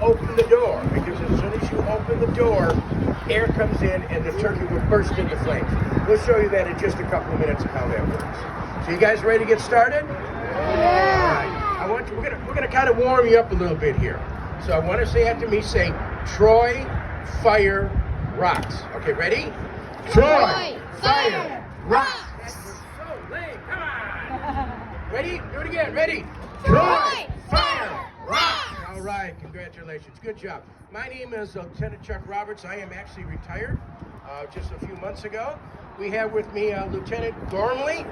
open the door, because as soon as you open the door, air comes in and the turkey will burst into flames. We'll show you that in just a couple of minutes of how that works. So you guys ready to get started? Yeah. All right. We're gonna kind of warm you up a little bit here. So I want to say after me, say Troy Fire Rocks. Okay, ready? Troy Fire Rocks. So, Lee, come on. Ready? Do it again. Ready? Troy Fire Rocks. All right, congratulations. Good job. My name is Lieutenant Chuck Roberts. I am actually retired just a few months ago. We have with me Lieutenant Gormley.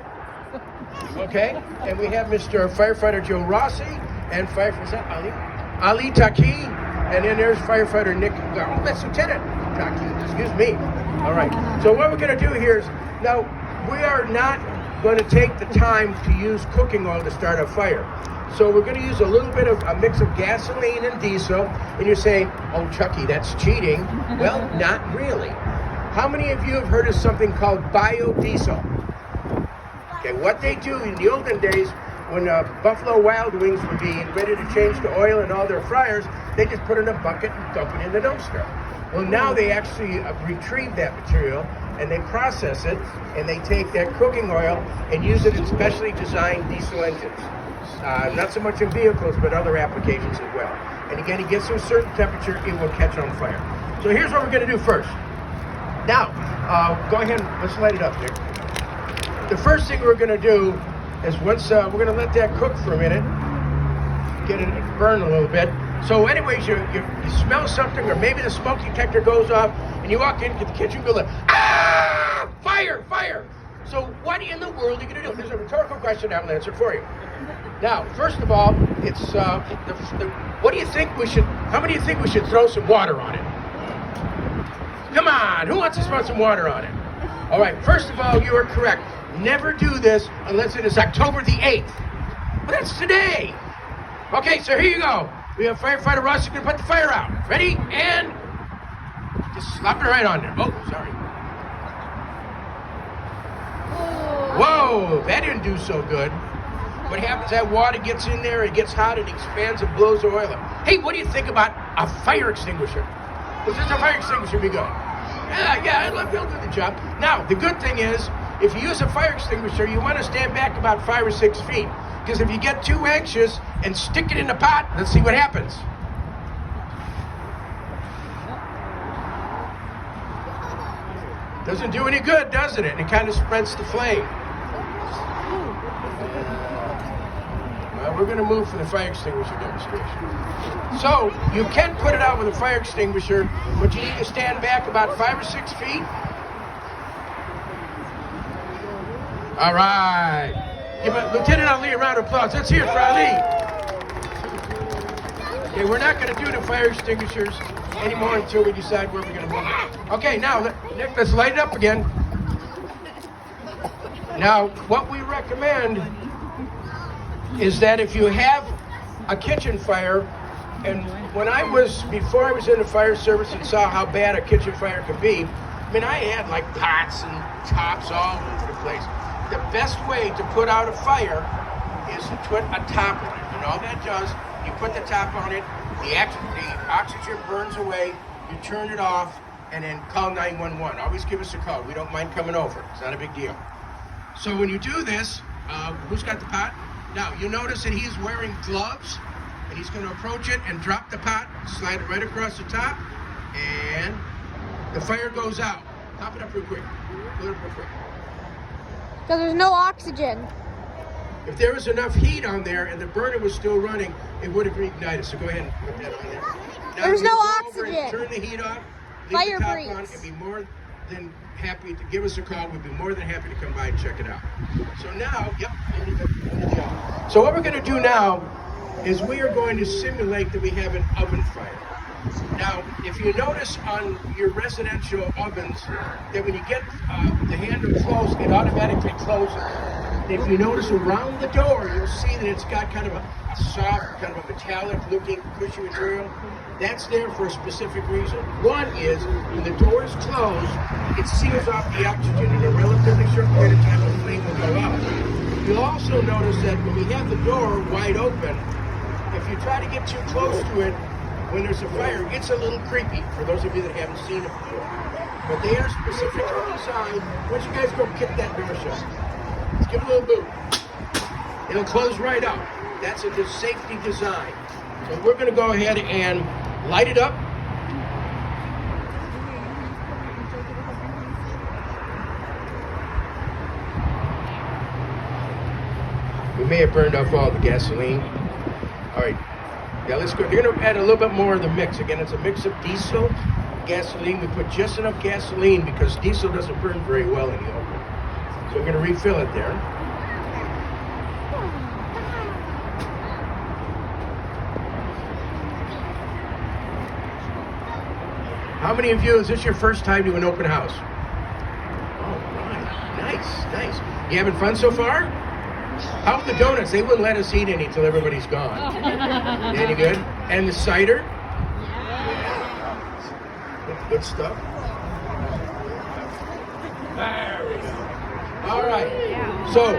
Okay, and we have Mr. Firefighter Joe Rossi and Firefighter Ali Taki, and then there's Firefighter Nick. Oh, that's Lieutenant Taki. Excuse me. All right. So what we're going to do here is now we are not going to take the time to use cooking oil to start a fire. So we're going to use a little bit of a mix of gasoline and diesel. And you're saying, "Oh, Chucky, that's cheating." Well, not really. How many of you have heard of something called biodiesel? Okay, what they do in the olden days, when Buffalo Wild Wings would be ready to change to oil in all their fryers, they just put it in a bucket and dump it in the dumpster. Well, now they actually retrieve that material and they process it, and they take that cooking oil and use it in specially designed diesel engines. Not so much in vehicles, but other applications as well. And again, it gets to a certain temperature, it will catch on fire. So here's what we're going to do first. Now, go ahead, let's light it up there. The first thing we're going to do is once we're going to let that cook for a minute, get it burn a little bit. So anyways, you smell something, or maybe the smoke detector goes off, and you walk into the kitchen and go like, "Ah, fire, fire." So what in the world are you going to do? There's a rhetorical question I will answer for you. Now, first of all, it's what do you think we should, how many do you think we should throw some water on it? Come on, who wants to throw some water on it? All right, first of all, you are correct. Never do this unless it is October the 8th. But that's today. Okay, so here you go. We have Firefighter Ross who's going to put the fire out. Ready? And just slap it right on there. Oh, sorry. Whoa, that didn't do so good. What happens, that water gets in there, it gets hot, it expands and blows the oil up. Hey, what do you think about a fire extinguisher? Is this a fire extinguisher we go? Yeah, it'll do the job. Now, the good thing is, if you use a fire extinguisher, you want to stand back about 5 or 6 feet. Because if you get too anxious and stick it in the pot, let's see what happens. Doesn't do any good, doesn't it? It kind of spreads the flame. We're going to move from the fire extinguisher demonstration. So, you can put it out with a fire extinguisher, but you need to stand back about 5 or 6 feet. All right. Give Lieutenant Ali a round of applause. Let's hear it for Ali. Okay, we're not going to do the fire extinguishers anymore until we decide where we're going to move it. Okay, now, Nick, let's light it up again. Now, what we recommend is that if you have a kitchen fire, and before I was in the fire service and saw how bad a kitchen fire could be, I mean, I had like pots and tops all over the place. The best way to put out a fire is to put a top on it. And all that does, you put the top on it, the oxygen burns away, you turn it off, and then call 911. Always give us a call. We don't mind coming over. It's not a big deal. So when you do this, who's got the pot? Now, you notice that he's wearing gloves, and he's going to approach it and drop the pot, slide it right across the top, and the fire goes out. Pop it up real quick. Put it up real quick. Because there's no oxygen. If there was enough heat on there and the burner was still running, it would have reignited. So go ahead and put that on there. Now, there's no go over oxygen. and turn the heat off. Leave Fire the top breeze. on, and be more than happy to give us a call. We'd be more than happy to come by and check it out. So now, So what we're going to do now is we are going to simulate that we have an oven fire. Now, if you notice on your residential ovens that when you get the handle closed, it automatically closes. And if you notice around the door, you'll see that it's got kind of a soft, kind of a metallic-looking, cushy material. That's there for a specific reason. One is, when the door is closed, it seals off the oxygen in a relatively short period of time, the flame will go out. You'll also notice that when we have the door wide open, if you try to get too close to it, when there's a fire, it's a little creepy for those of you that haven't seen it before. But they are specifically designed. Why don't you guys go kick that door shut? Let's give it a little boot. It'll close right up. That's a safety design. So we're going to go ahead and light it up. We may have burned off all the gasoline. All right. Yeah, let's go. You're going to add a little bit more of the mix. Again, it's a mix of diesel, gasoline. We put just enough gasoline because diesel doesn't burn very well in the open. So we're going to refill it there. How many of you, is this your first time to an open house? Oh, right. Nice. You having fun so far? How about the donuts? They wouldn't let us eat any until everybody's gone. Any good? And the cider? Yeah. Good stuff. There we go. All right. So,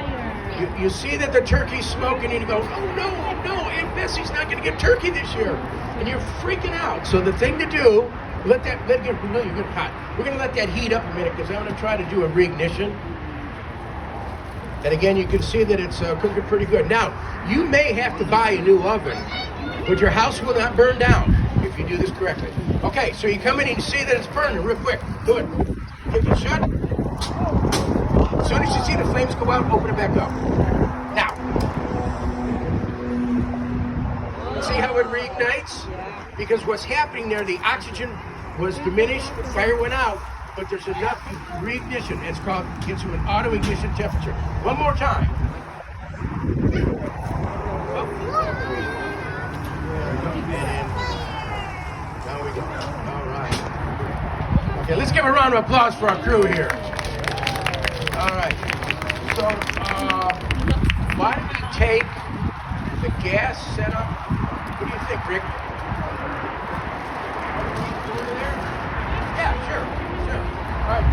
you see that the turkey's smoking and you go, oh no, Aunt Bessie's not going to get turkey this year. And you're freaking out. So the thing to do, you're getting hot. We're going to let that heat up a minute because I'm going to try to do a reignition. And again, you can see that it's cooking pretty good. Now, you may have to buy a new oven, but your house will not burn down if you do this correctly. Okay, so you come in and you see that it's burning real quick. Do it. Kick it shut. As soon as you see the flames go out, open it back up. Now. See how it reignites? Because what's happening there, the oxygen was diminished, the fire went out, but there's enough reignition. It's gets you an auto ignition temperature. One more time. Oh. There we go. All right. Okay, let's give a round of applause for our crew here. All right. So, why don't we take the gas setup? What do you think, Rick? Over there? Yeah, sure. All right,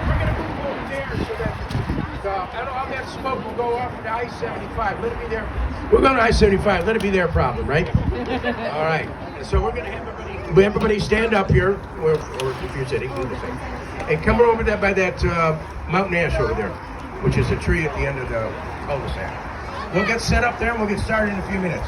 we're going to move over there so that all that smoke will go off to I-75. Let it be there. We're going to I-75. Let it be their problem, right? All right. And so we're going to have everybody stand up here, or if you're sitting, do the same. And come over there by that mountain ash over there, which is a tree at the end of the cul-de-sac. We'll get set up there and we'll get started in a few minutes.